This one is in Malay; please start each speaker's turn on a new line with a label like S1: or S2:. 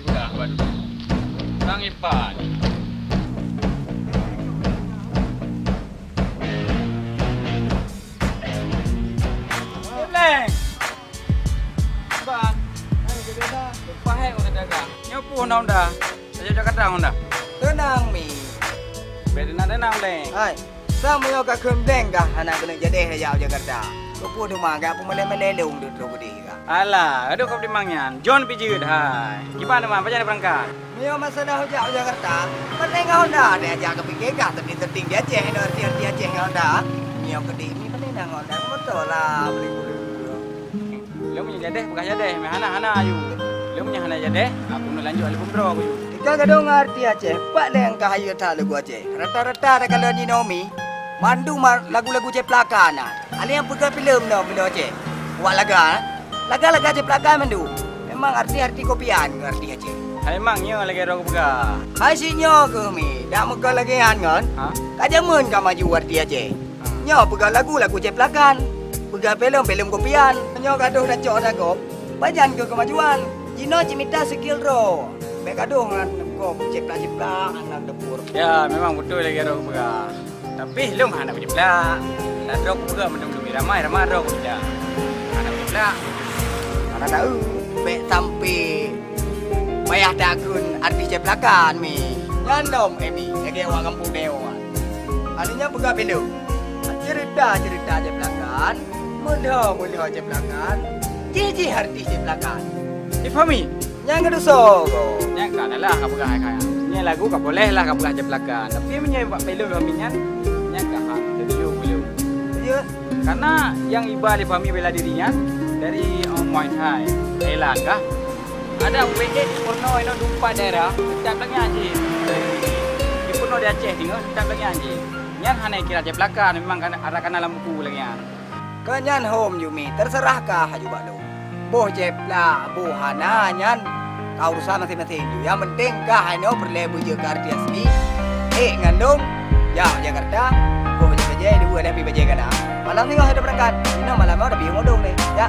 S1: pula. Sang ipan. Leng. Bang. Hai kita dah. Lepas orang dagang. Nyopo honda. Saya Jakarta honda.
S2: Tenang mi.
S1: Tenang leng.
S2: Hai. Sama yo ka kembeng kah anak kena jadi jauh Jakarta. Kepu tu mangga pun melelung di tro gede ka.
S1: Alah, aduh kau di mangyan. John pijit hai. Gimana mah pacar berangkat?
S2: Mio masalah jauh Jakarta. Penting Honda dia jaga pikir kah terding dia Aceh no dia Aceh Honda. Mio gede ni penting Honda motor lah beli dulu.
S1: Lu punya jadeh, bukan jadeh. Hana ayu. Lu punya hana jadeh. Aku nak lanjut album bro aku.
S2: Kita kadang ngerti Aceh. Pak leng kah ayu tak lagu Aceh. Rata-rata ada kalau ni Nomi. Mandu lagu-lagu ceplakan. Ada yang pegang filem no bila Aceh. Buat laga ceplakan mandu. Memang arti-arti kopian ngerti Aceh.
S1: Hai mangnya lagi orang pegang.
S2: Hai si nyo ke mi. Dak muka lagi kan?
S1: Ha?
S2: Kajamun ka maju arti Aceh. Nyo pegang lagu ceplakan. Pegang filem kopian. Nyo gaduh dah cok sagop. Bajan ke kemajuan. Jino cimita skill ro. Mek gaduh ngan kop ceplak anak dapur.
S1: Ya, memang betul lagi orang pegang. Tapi lu mana punya pelak. Tak drop juga mendung-dung ramai drop juga. Mana punya pelak.
S2: Mana tahu. Mek sampai payah dakun arti ceplakan mi. Nyandom mi. Lagi orang kampung dewa. Artinya pegang filem. Cerita ceplakan. Mudah ceplakan. Cici arti ceplakan.
S1: Fahmi?
S2: Yang kedua
S1: Yang kan adalah kau pegang kaya. Ini lagu kau boleh lah kau pegang ceplakan. Tapi punya buat filem Fahminya yang kah belum.
S2: Ya.
S1: Karena yang iba di Fahmi bela dirinya dari Muay Thai Thailand kah? Ada WD di Purno ini dumpa daerah tetap lagi anjing. Di Purno di Aceh tinggal tetap lagi anjing. Yang hanya kira ceplakan memang kan ada kana dalam buku lagi an.
S2: Kenyan home Yumi terserahkah haju baklo. Boh ceplak, boh hana nyan. Kau urusan masing-masing. Yang penting kah hano perlebu je ke arti asli. Ngandung. Ya Jakarta. Boh baca-baca dua dah pergi baca kana. Malam ni kau ada berangkat. Ini malam kau dah pergi ngodong ni. Ya.